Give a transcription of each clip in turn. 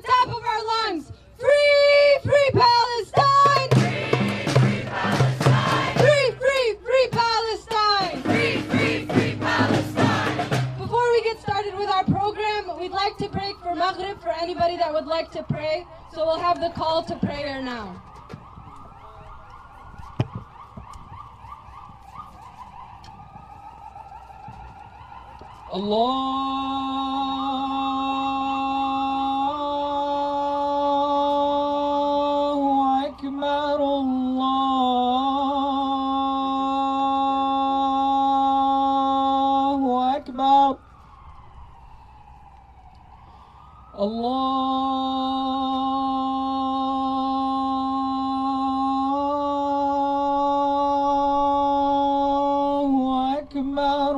the top of our lungs. Free, free Palestine! Free Palestine! Free, free, free Palestine! Free, free, free Palestine! Before we get started with our program, we'd like to break for Maghrib for anybody that would like to pray. So we'll have the call to prayer now. Allahu Akbar, Allahu Akbar, Allahu Akbar,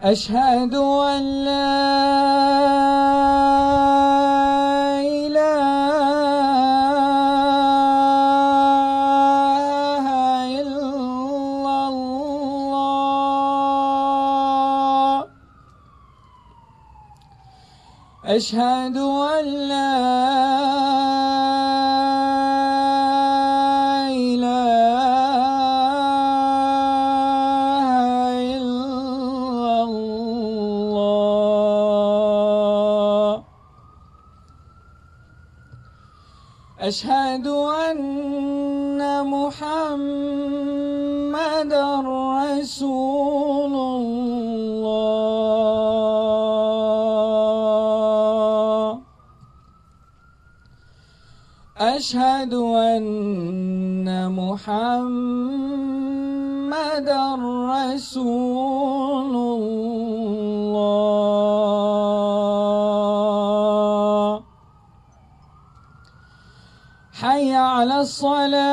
أشهد أن لا إله إلا الله أشهد أن لا أشهد أن محمدًا رسول الله أشهد أن محمدًا رسول الله حي على الصلاة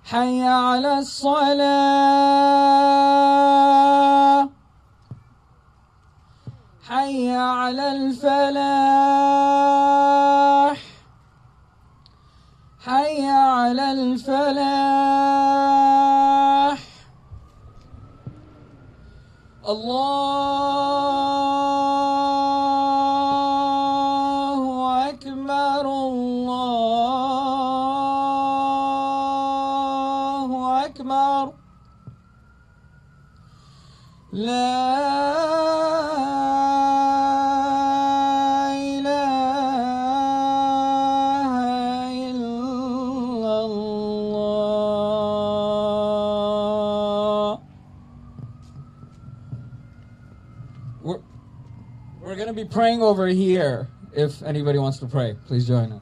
حي على الصلاة حي على الفلاح حي على الفلاح الله أكبر الله أكبر لا إله إلا الله. We're going to be praying over here. If anybody wants to pray, please join us.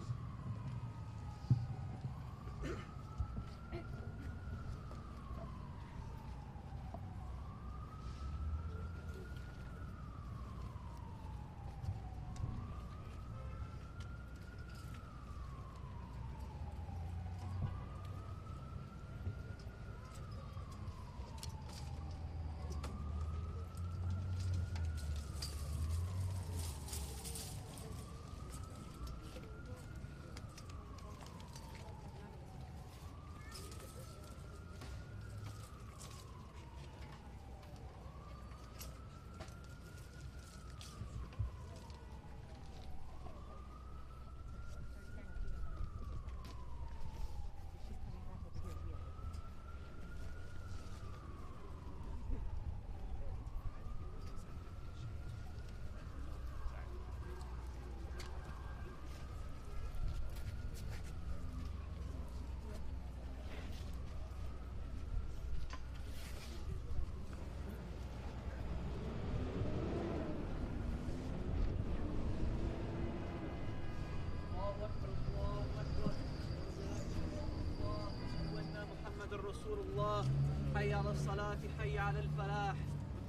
حي على الصلاة حي على الفلاح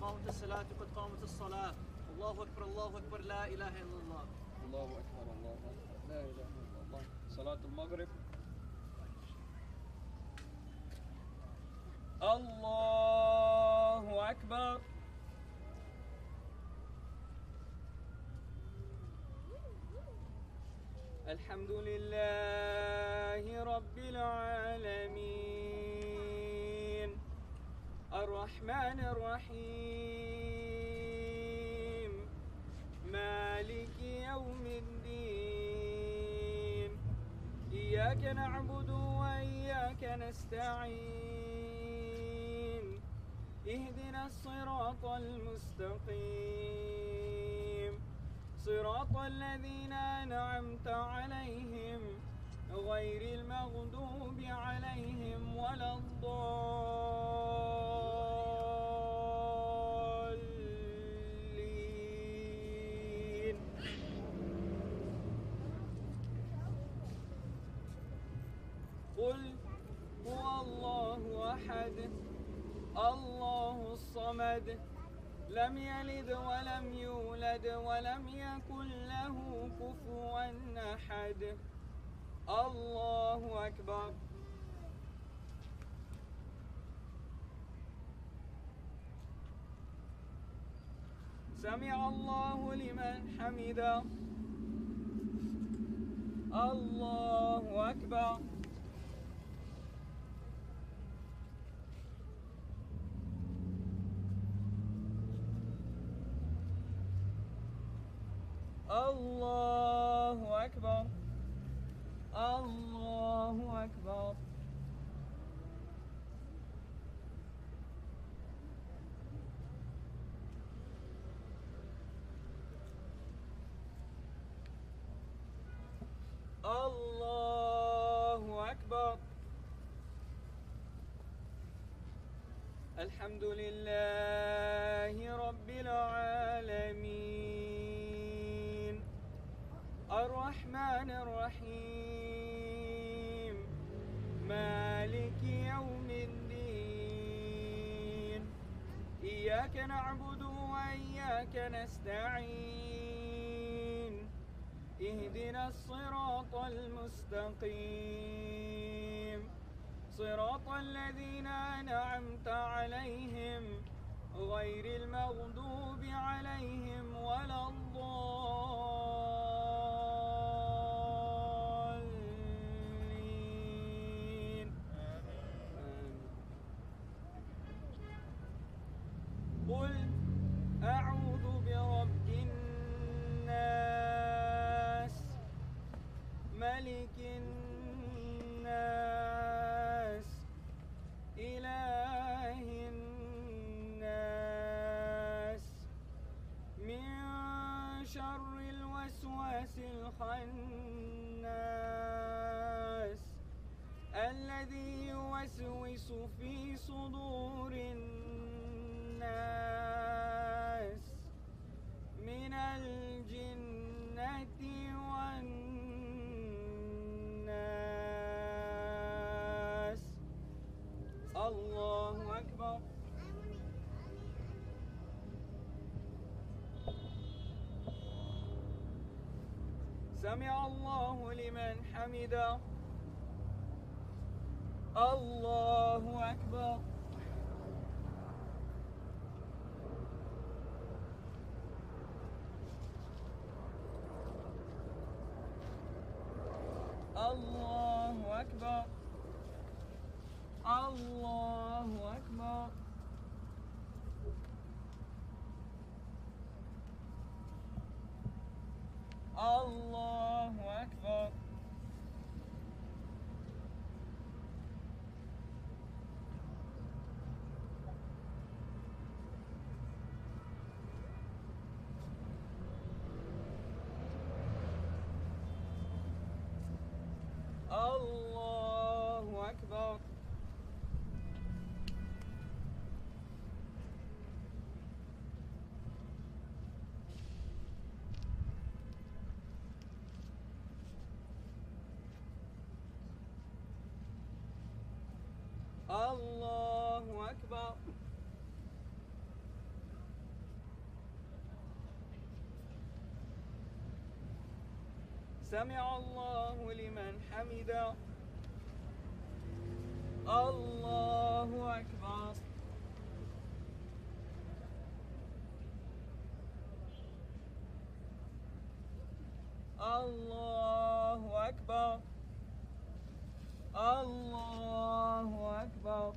قامت الصلاة قد قامت الصلاة الله أكبر الله أكبر لا إله إلا الله الله أكبر الله أكبر لا إله إلا الله. صلاة المغرب. الله أكبر. الحمد لله رب العالمين. الرحمن الرحيم مالك يوم الدين إياك نعبد وإياك نستعين اهدنا الصراط المستقيم صراط الذين أنعمت عليهم غير المغضوب عليهم ولا الضالين. قل هو الله أحد الله الصمد لم يلد ولم يولد ولم يكن له كفوا أحد. الله أكبر. سمع الله لمن حمده. الله أكبر. الله أكبر. الله أكبر. الله أكبر. الحمد لله رب العالمين الرحمن الرحيم مالك يوم الدين إياك نعبد وإياك نستعين اهدنا الصراط المستقيم صراط الذين أنعمت عليهم غير المغضوب عليهم ولا الضالين. قل أعوذ برب الناس ملك الناس إله الناس من شر الوسواس الخناس الذي يوسوس في صدور الناس من الجنة والناس. الله أكبر. سمع الله لمن حمده. الله أكبر. الله أكبر. الله أكبر. الله أكبر. الله أكبر. الله أكبر. سمع الله لمن حمده. الله أكبر. الله أكبر. الله أكبر.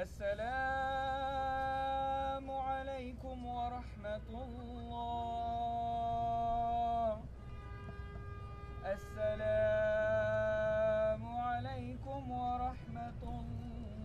السلام عليكم ورحمة الله. السلام عليكم ورحمة الله.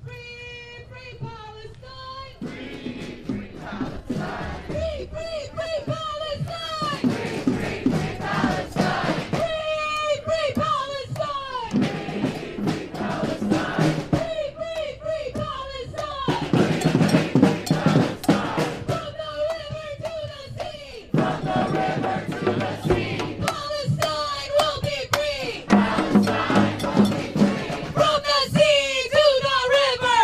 Free, free Palestine! Free, free Palestine! Free, free, free Palestine! Free, free, free Palestine! Free, free Palestine! Free, free Palestine! Free, free, free Palestine! Free, free, free Palestine! From the river to the sea! From the river to the sea! Palestine will be free! Palestine will be free! From the sea to the river! From the sea to the river!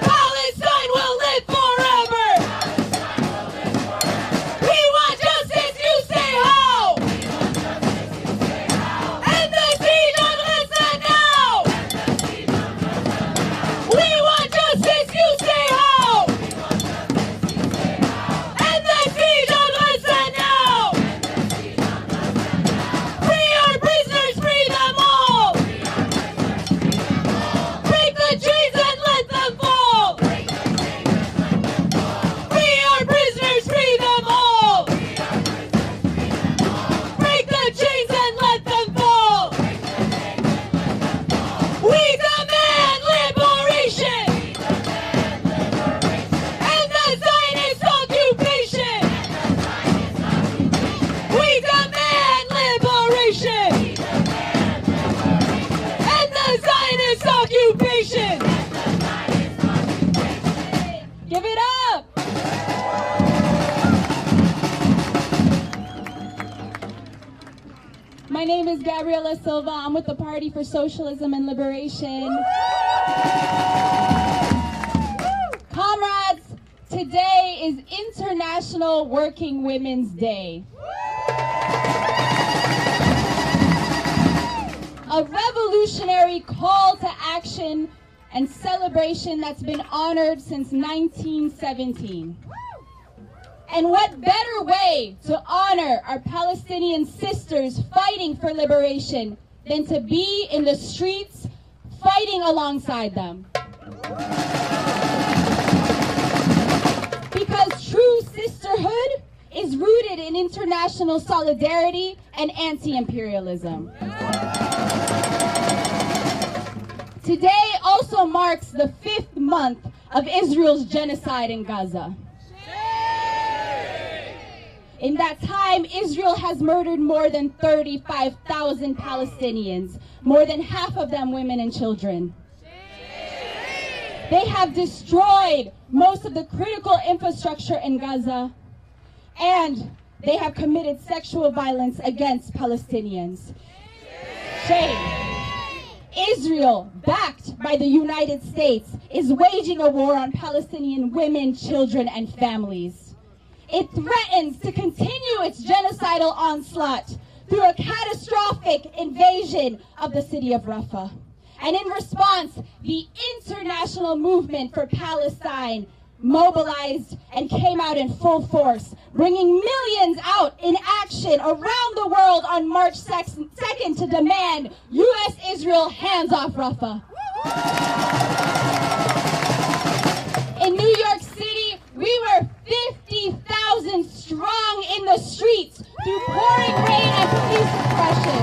Palestine will live forever! Palestine will live forever! We want justice, you say how? We want justice, you say how? And the sea don't listen now! And the sea don't listen now! We want justice, you say how? We want justice, you say how? And the sea don't listen now! And the sea don't listen now! Free our prisoners, free them all! Free our prisoners, free them all! Break the chains and let them fall! Break the chains and let them fall! Free our prisoners, free them all! Free our prisoners, free them all! Break the chains and let them fall! Break the chains and let them fall! We demand liberation! We demand liberation! And the Zionist occupation! And the Zionist occupation! We demand liberation! We demand liberation! And the Zionist occupation! And the Zionist occupation! Give it up! My name is Gabriela Silva. I'm with the Party for Socialism and Liberation. Comrades, today is International Working Women's Day. A revolutionary call to action and celebration that's been honored since 1917. And what better way to honor our Palestinian sisters fighting for liberation than to be in the streets fighting alongside them? Because true sisterhood is rooted in international solidarity and anti-imperialism. Today also marks the 5th month of Israel's genocide in Gaza. In that time, Israel has murdered more than 35,000 Palestinians, more than half of them women and children. They have destroyed most of the critical infrastructure in Gaza, and they have committed sexual violence against Palestinians. Shame. Israel, backed by the United States, is waging a war on Palestinian women, children, and families. It threatens to continue its genocidal onslaught through a catastrophic invasion of the city of Rafah. And in response, the international movement for Palestine mobilized and came out in full force, bringing millions out in action around the world on March 2nd to demand U.S.-Israel hands off Rafah. In New York City, we were 50,000 strong in the streets through pouring rain and police suppression.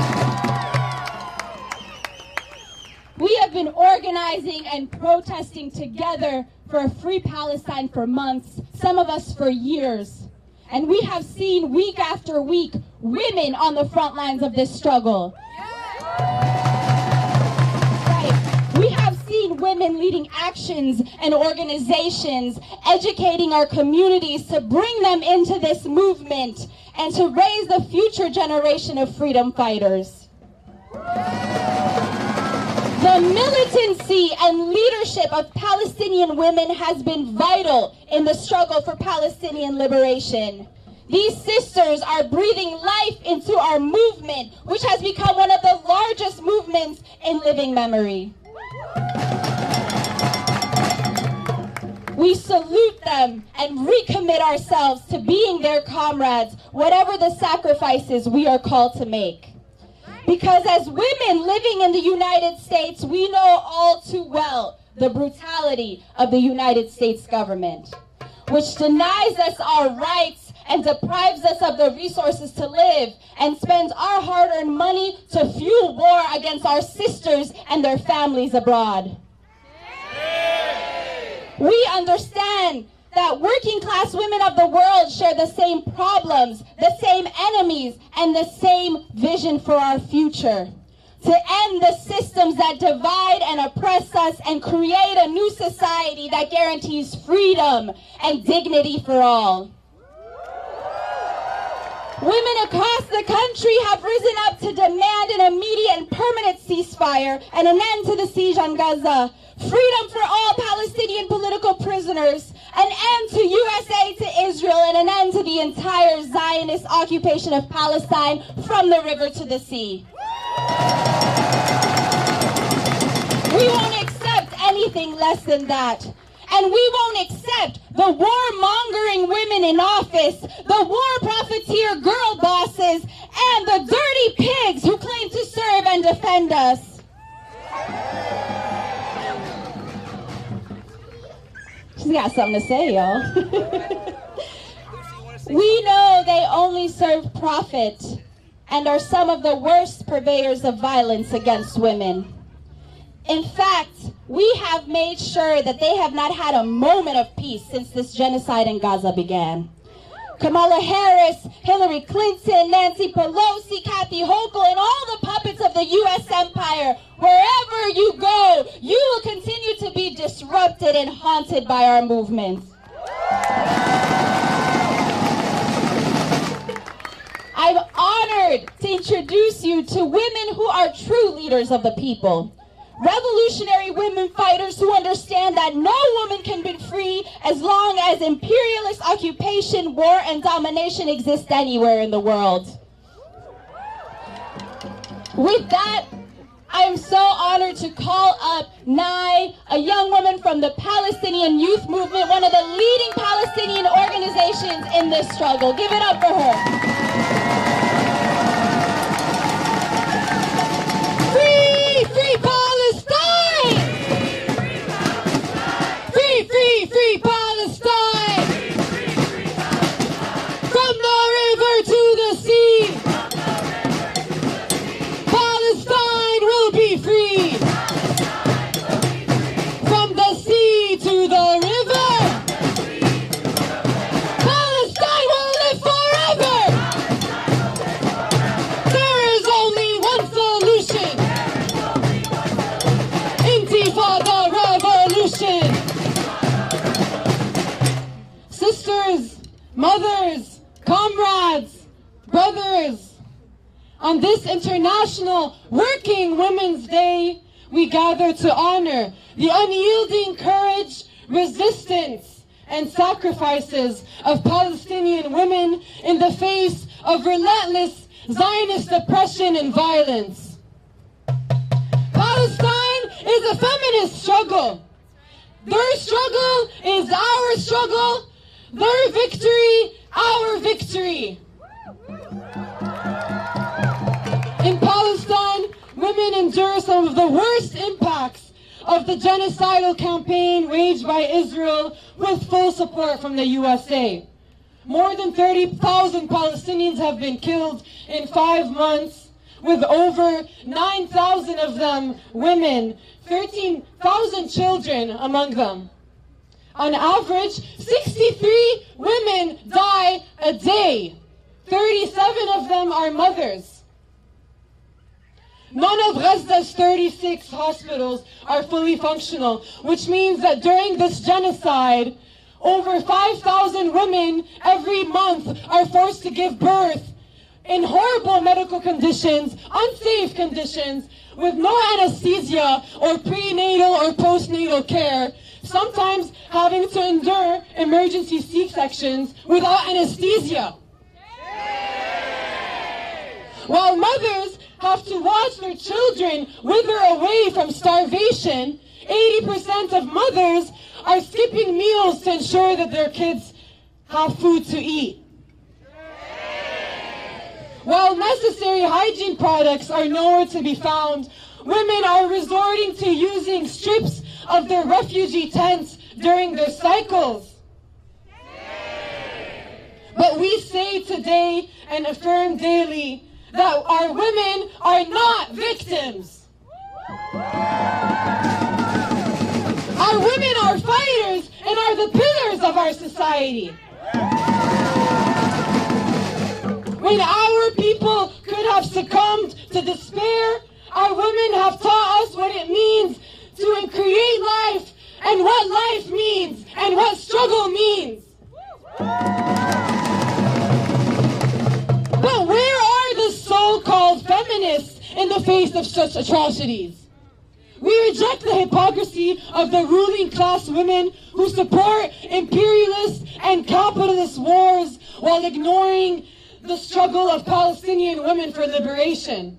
We have been organizing and protesting together for a free Palestine for months, some of us for years. And we have seen week after week women on the front lines of this struggle. Right. We have seen women leading actions and organizations, educating our communities to bring them into this movement and to raise the future generation of freedom fighters. The militancy and leadership of Palestinian women has been vital in the struggle for Palestinian liberation. These sisters are breathing life into our movement, which has become one of the largest movements in living memory. We salute them and recommit ourselves to being their comrades, whatever the sacrifices we are called to make. Because as women living in the United States, we know all too well the brutality of the United States government, which denies us our rights and deprives us of the resources to live and spends our hard-earned money to fuel war against our sisters and their families abroad. We understand that working class women of the world share the same problems, the same enemies, and the same vision for our future. To end the systems that divide and oppress us and create a new society that guarantees freedom and dignity for all. Women across the country have risen up to demand an immediate and permanent ceasefire and an end to the siege on Gaza, freedom for all Palestinian political prisoners, an end to USA to Israel, and an end to the entire Zionist occupation of Palestine from the river to the sea. We won't accept anything less than that. And we won't accept the warmongering women in office, the war profiteer girl bosses, and the dirty pigs who claim to serve and defend us. She's got something to say, y'all. We know they only serve profit and are some of the worst purveyors of violence against women. In fact, we have made sure that they have not had a moment of peace since this genocide in Gaza began. Kamala Harris, Hillary Clinton, Nancy Pelosi, Kathy Hochul, and all the puppets of the U.S. empire, wherever you go, you will continue to be disrupted and haunted by our movement. I'm honored to introduce you to women who are true leaders of the people. Revolutionary women fighters who understand that no woman can be free as long as imperialist occupation, war, and domination exist anywhere in the world. With that, I am so honored to call up Nai, a young woman from the Palestinian Youth Movement, one of the leading Palestinian organizations in this struggle. Give it up for her. Free, free Palestine! Free, free, free Palestine! From the river to the sea, Palestine will be free. From the sea to the river, Palestine will live forever. There is only one solution. Intifada revolution. Sisters, mothers, comrades, brothers, on this International Working Women's Day, we gather to honor the unyielding courage, resistance, and sacrifices of Palestinian women in the face of relentless Zionist oppression and violence. Palestine is a feminist struggle. Their struggle is our struggle. Their victory, our victory. In Palestine, women endure some of the worst impacts of the genocidal campaign waged by Israel with full support from the USA. More than 30,000 Palestinians have been killed in 5 months, with over 9,000 of them women, 13,000 children among them. On average, 63 women die a day. 37 of them are mothers. None of Gaza's 36 hospitals are fully functional, which means that during this genocide, over 5,000 women every month are forced to give birth in horrible medical conditions, unsafe conditions, with no anesthesia or prenatal or postnatal care, sometimes having to endure emergency C-sections without anesthesia. While mothers have to watch their children wither away from starvation, 80% of mothers are skipping meals to ensure that their kids have food to eat. While necessary hygiene products are nowhere to be found, women are resorting to using strips of their refugee tents during their cycles. But we say today and affirm daily that our women are not victims. Our women are fighters and are the pillars of our society. When our people could have succumbed to despair, our women have taught us what it means to create life and what life means and what struggle means. But where are the so-called feminists in the face of such atrocities? We reject the hypocrisy of the ruling class women who support imperialist and capitalist wars while ignoring the struggle of Palestinian women for liberation.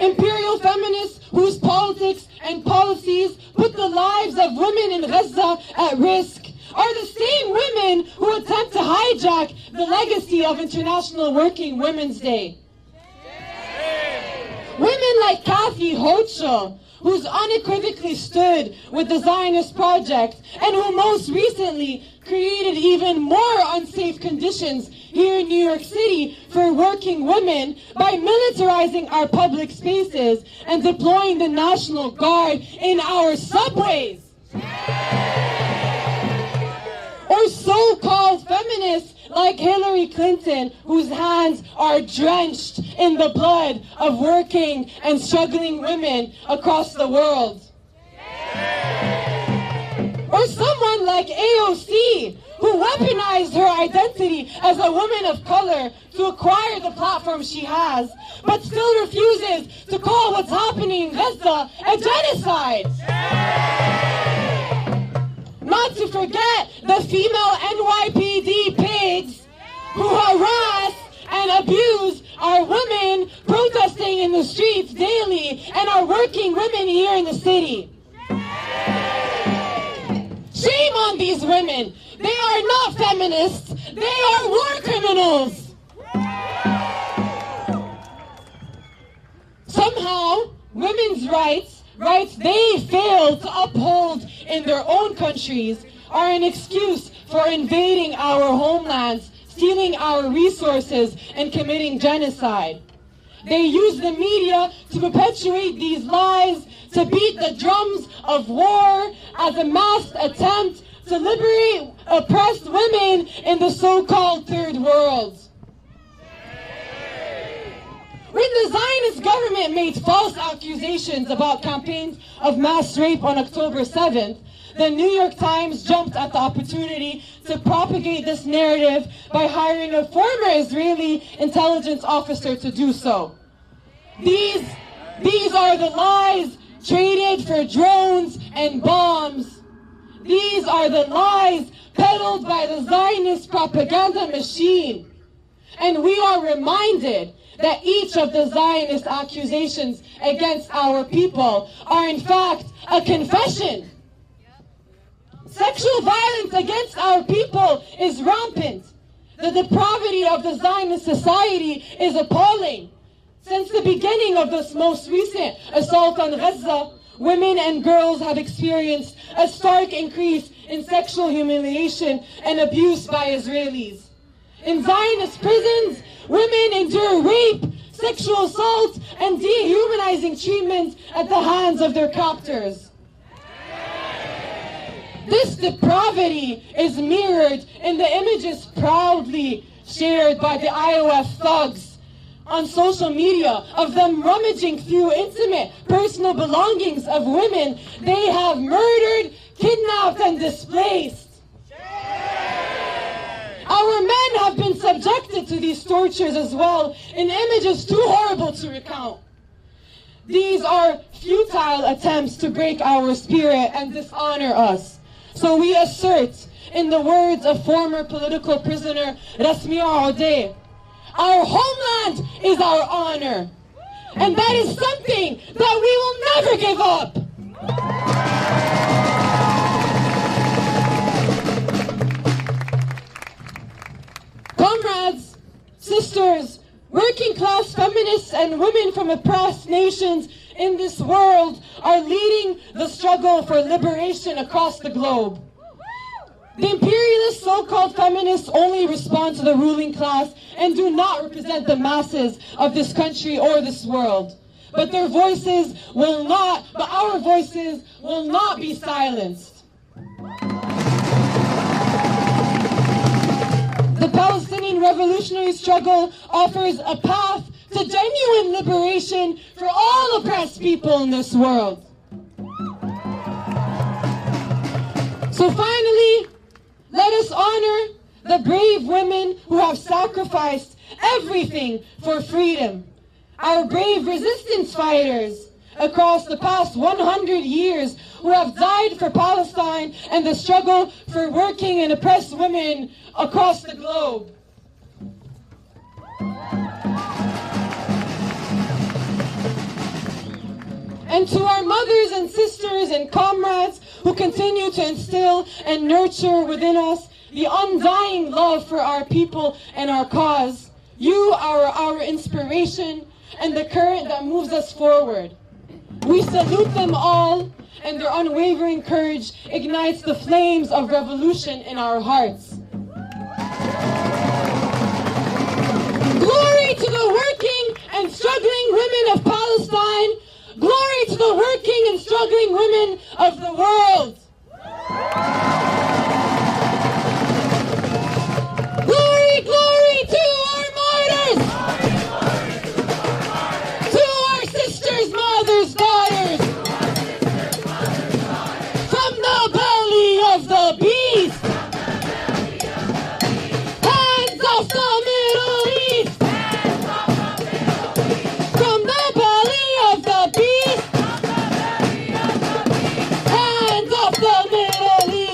Imperial feminists whose politics and policies put the lives of women in Gaza at risk are the same women who attempt to hijack the legacy of International Working Women's Day. Women like Kathy Hochul, who's unequivocally stood with the Zionist project and who most recently created even more unsafe conditions here in New York City for working women by militarizing our public spaces and deploying the National Guard in our subways. Or so-called feminists like Hillary Clinton, whose hands are drenched in the blood of working and struggling women across the world. Or someone like AOC, who weaponized her identity as a woman of color to acquire the platform she has, but still refuses to call what's happening in Gaza a genocide. Not to forget the female NYPD pigs who harass and abuse our women protesting in the streets daily and our working women here in the city. Shame on these women. They are not feminists. They are war criminals. Somehow, women's rights they fail to uphold in their own countries are an excuse for invading our homelands, stealing our resources, and committing genocide. They use the media to perpetuate these lies, to beat the drums of war as a masked attempt to liberate oppressed women in the so-called third world. When the Zionist government made false accusations about campaigns of mass rape on October 7th, the New York Times jumped at the opportunity to propagate this narrative by hiring a former Israeli intelligence officer to do so. These are the lies traded for drones and bombs. These are the lies peddled by the Zionist propaganda machine. And we are reminded that each of the Zionist accusations against our people are in fact a confession. Sexual violence against our people is rampant. The depravity of the Zionist society is appalling. Since the beginning of this most recent assault on Gaza, women and girls have experienced a stark increase in sexual humiliation and abuse by Israelis. In Zionist prisons, women endure rape, sexual assault, and dehumanizing treatment at the hands of their captors. This depravity is mirrored in the images proudly shared by the IOF thugs on social media of them rummaging through intimate personal belongings of women they have murdered, kidnapped, and displaced. Our men have been subjected to these tortures as well in images too horrible to recount. These are futile attempts to break our spirit and dishonor us. So we assert, in the words of former political prisoner Rasmia Odeh, Our homeland is our honor. And that is something that we will never give up. Comrades, sisters, working class feminists and women from oppressed nations in this world are leading the struggle for liberation across the globe. The imperialist so-called feminists only respond to the ruling class and do not represent the masses of this country or this world. But our voices will not be silenced. The Palestinian revolutionary struggle offers a path to genuine liberation for all oppressed people in this world. So finally, let us honor the brave women who have sacrificed everything for freedom. Our brave resistance fighters across the past 100 years who have died for Palestine and the struggle for working and oppressed women across the globe. And to our mothers and sisters and comrades who continue to instill and nurture within us the undying love for our people and our cause, you are our inspiration and the current that moves us forward. We salute them all, and their unwavering courage ignites the flames of revolution in our hearts. Glory to the working and struggling women of Palestine. Glory to the working and struggling women of the world. Glory, glory to our martyrs. To our sisters, mothers, daughters. From the belly of the beast. Hands off the Middle East. From the belly of the beast. Hands off the Middle East.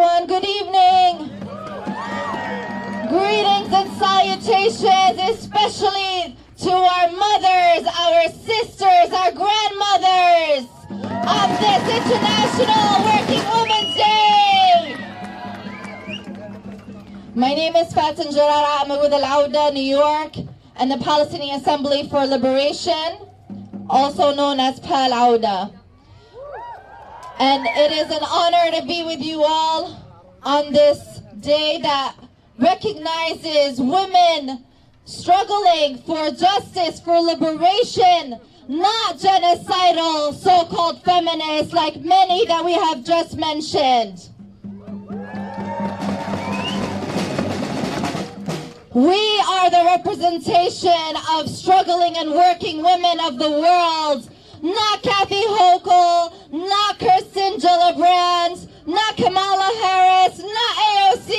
everyone. Good evening. Greetings and salutations, especially to our mothers, our sisters, our grandmothers on this International Working Women's Day. My name is Fatin Jarara. I'm with Al-Auda, New York, and the Palestinian Assembly for Liberation, also known as Pal-Auda. And it is an honor to be with you all on this day that recognizes women struggling for justice, for liberation, not genocidal so-called feminists like many that we have just mentioned. We are the representation of struggling and working women of the world. Not Kathy Hochul, not Kirsten Gillibrand, not Kamala Harris, not AOC.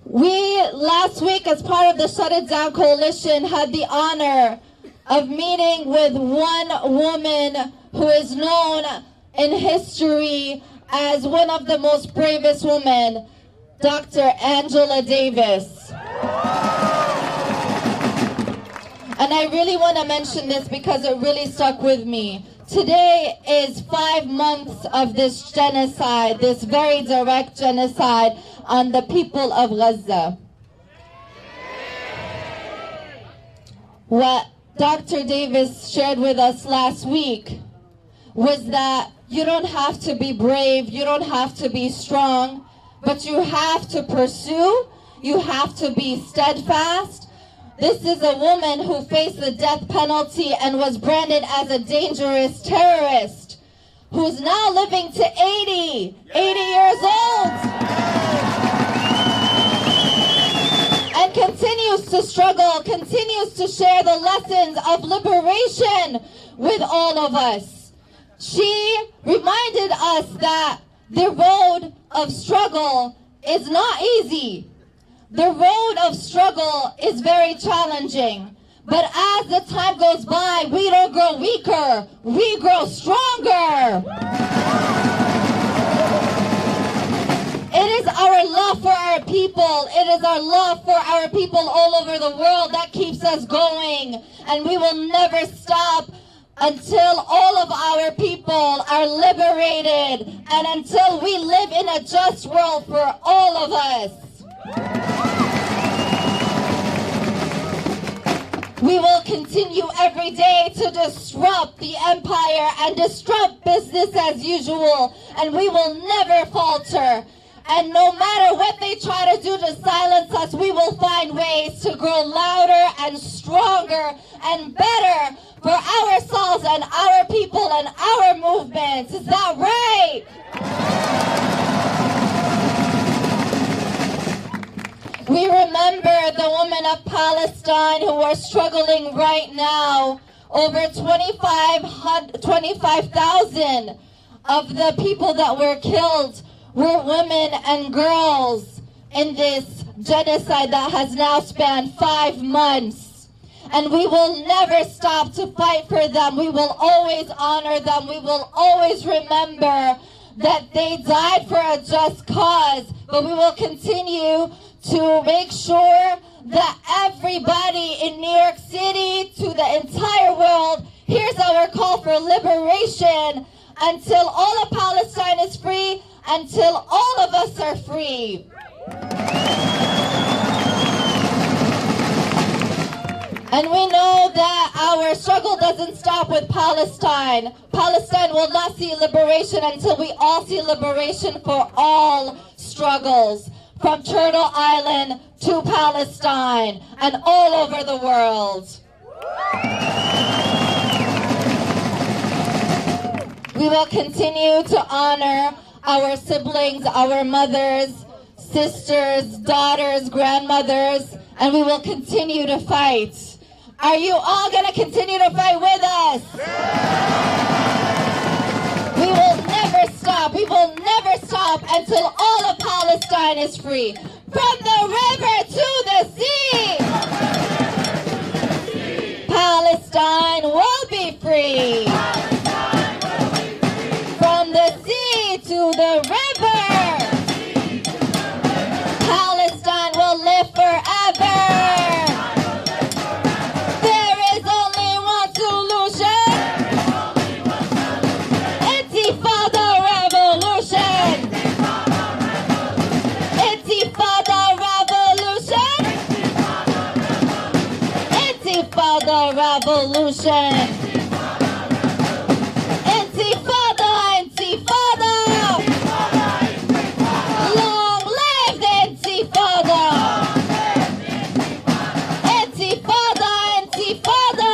We, last week, as part of the Shut It Down Coalition, had the honor of meeting with one woman who is known in history as one of the most bravest women, Dr. Angela Davis. And I really want to mention this because it really stuck with me. Today is 5 months of this genocide, this very direct genocide on the people of Gaza. What Dr. Davis shared with us last week was that you don't have to be brave, you don't have to be strong, but you have to pursue, you have to be steadfast. This is a woman who faced the death penalty and was branded as a dangerous terrorist, who's now living to 80 years old, and continues to struggle, continues to share the lessons of liberation with all of us. She reminded us that the road of struggle is not easy. The road of struggle is very challenging. But as the time goes by, we don't grow weaker, we grow stronger. It is our love for our people, it is our love for our people all over the world that keeps us going. And we will never stop until all of our people are liberated and until we live in a just world for all of us. We will continue every day to disrupt the empire and disrupt business as usual, and we will never falter. And no matter what they try to do to silence us, we will find ways to grow louder and stronger and better for ourselves and our people and our movements. Is that right? We remember the women of Palestine who are struggling right now. Over 25,000 of the people that were killed were women and girls in this genocide that has now spanned 5 months. And we will never stop to fight for them. We will always honor them. We will always remember that they died for a just cause. But we will continue to make sure that everybody in New York City, to the entire world, hears our call for liberation until all of Palestine is free, until all of us are free. And we know that our struggle doesn't stop with Palestine. Palestine will not see liberation until we all see liberation for all struggles, from Turtle Island to Palestine and all over the world. We will continue to honor our siblings, our mothers, sisters, daughters, grandmothers, and we will continue to fight. Are you all going to continue to fight with us? We will never stop. We will never stop until all of Palestine is free. From the river to the sea. Palestine will be free. revolution. Intifada, intifada. Long live the intifada. Intifada, intifada.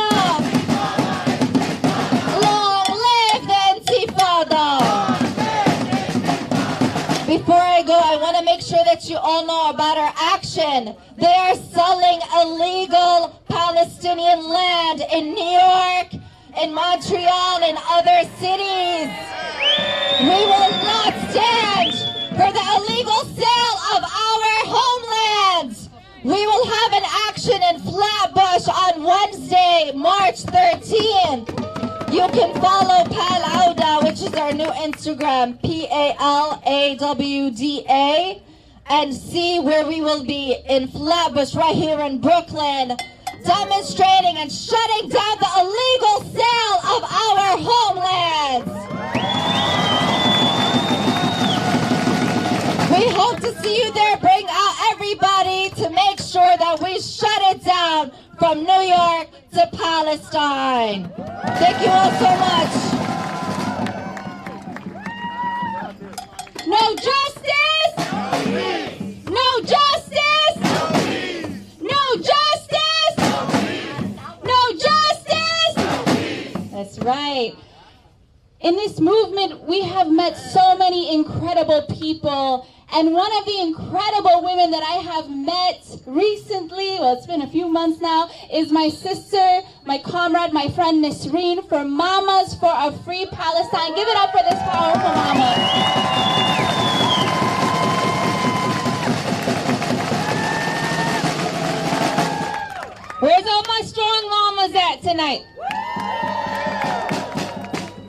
Long live the intifada. Before I go, I want to make sure that you all know about our action. They are selling illegal Palestinian land in New York, in Montreal, and other cities. We will not stand for the illegal sale of our homeland. We will have an action in Flatbush on Wednesday, March 13th. You can follow Palawda, which is our new Instagram, PALAWDA, and see where we will be in Flatbush, right here in Brooklyn, demonstrating and shutting down the illegal sale of our homelands. We hope to see you there. Bring out everybody to make sure that we shut it down from New York to Palestine. Thank you all so much. No justice! No justice! No justice! No justice! That's right. In this movement, we have met so many incredible people. And one of the incredible women that I have met recently, well, it's been a few months now, is my sister, my comrade, my friend Nisreen, for Mamas for a Free Palestine. Give it up for this powerful mama. Where's all my strong mamas at tonight?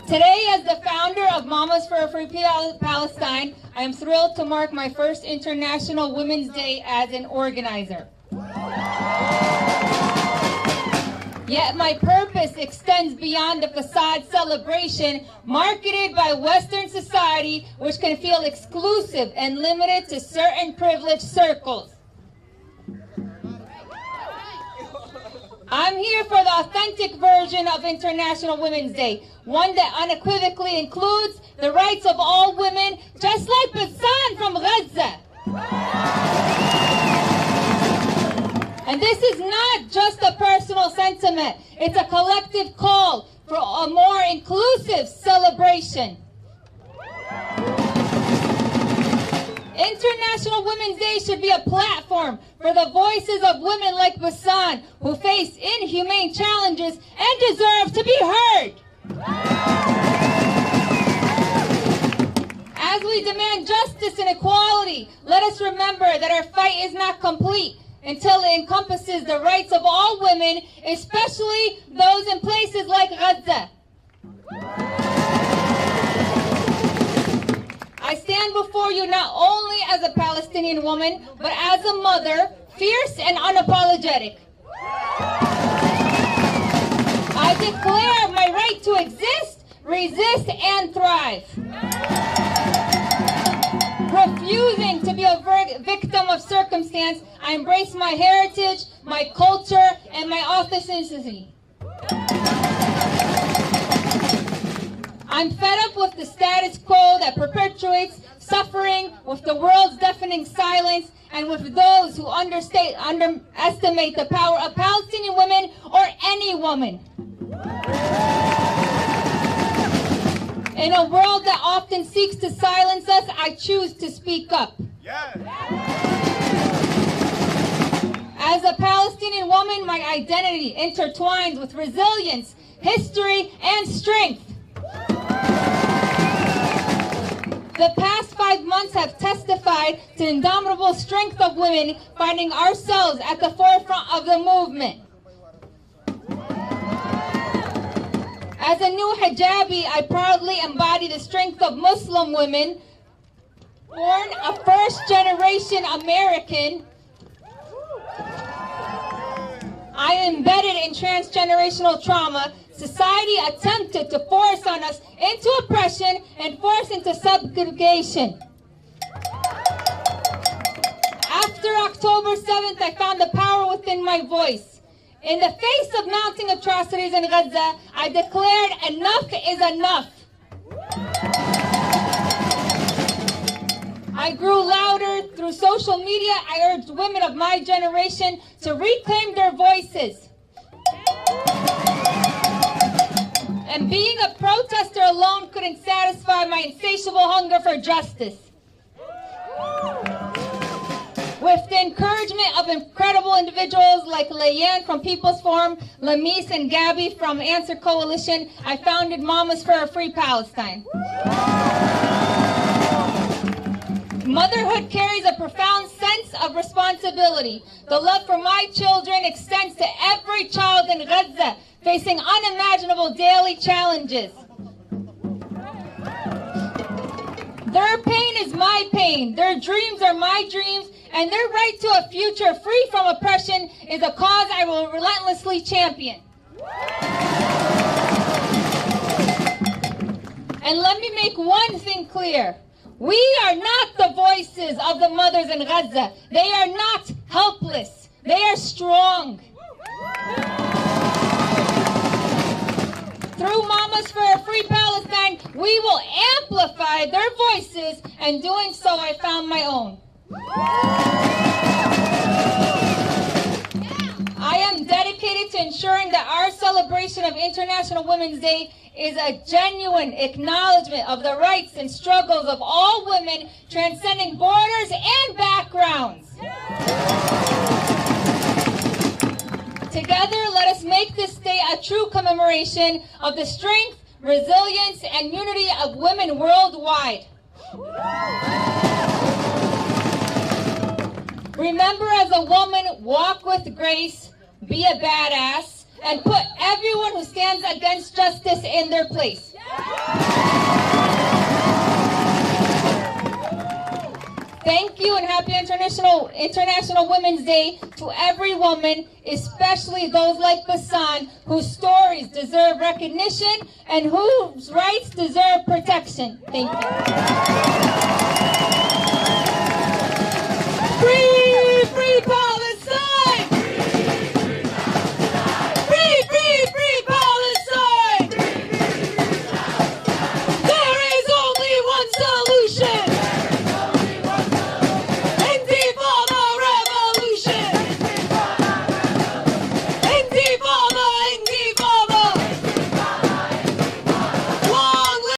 Today, as the founder of Mamas for a Free Palestine, I am thrilled to mark my first International Women's Day as an organizer. Yet my purpose extends beyond the facade celebration marketed by Western society, which can feel exclusive and limited to certain privileged circles. I'm here for the authentic version of International Women's Day, one that unequivocally includes the rights of all women, just like Bassam from Gaza. And this is not just a personal sentiment, it's a collective call for a more inclusive celebration. International Women's Day should be a platform for the voices of women like Bassam who face inhumane challenges and deserve to be heard. As we demand justice and equality, let us remember that our fight is not complete until it encompasses the rights of all women, especially those in places like Gaza. I stand before you not only as a Palestinian woman, but as a mother, fierce and unapologetic. I declare my right to exist, resist, and thrive. Refusing to be a victim of circumstance, I embrace my heritage, my culture, and my authenticity. I'm fed up with the status quo that perpetuates suffering, with the world's deafening silence, and with those who underestimate the power of Palestinian women or any woman. In a world that often seeks to silence us, I choose to speak up. As a Palestinian woman, my identity intertwines with resilience, history, and strength. The past 5 months have testified to the indomitable strength of women finding ourselves at the forefront of the movement. As a new hijabi, I proudly embody the strength of Muslim women, born a first-generation American. I am embedded in transgenerational trauma. Society attempted to force on us into oppression and force into subjugation. After October 7th, I found the power within my voice. In the face of mounting atrocities in Gaza, I declared enough is enough. I grew louder through social media. I urged women of my generation to reclaim their voices. And being a protester alone couldn't satisfy my insatiable hunger for justice. With the encouragement of incredible individuals like Layan from People's Forum, Lamis and Gabby from Answer Coalition, I founded Mamas for a Free Palestine. Motherhood carries a profound sense of responsibility. The love for my children extends to every child in Gaza facing unimaginable daily challenges. Their pain is my pain. Their dreams are my dreams. And their right to a future free from oppression is a cause I will relentlessly champion. And let me make one thing clear. We are not the voices of the mothers in Gaza. They are not helpless. They are strong. Through Mamas for a Free Palestine, we will amplify their voices, and doing so, I found my own. I am dedicated to ensuring that our celebration of International Women's Day is a genuine acknowledgement of the rights and struggles of all women, transcending borders and backgrounds. Together, let us make this day a true commemoration of the strength, resilience, and unity of women worldwide. Remember, as a woman, walk with grace, be a badass, and put everyone who stands against justice in their place. Thank you and happy International Women's Day to every woman, especially those like Basan, whose stories deserve recognition and whose rights deserve protection. Thank you.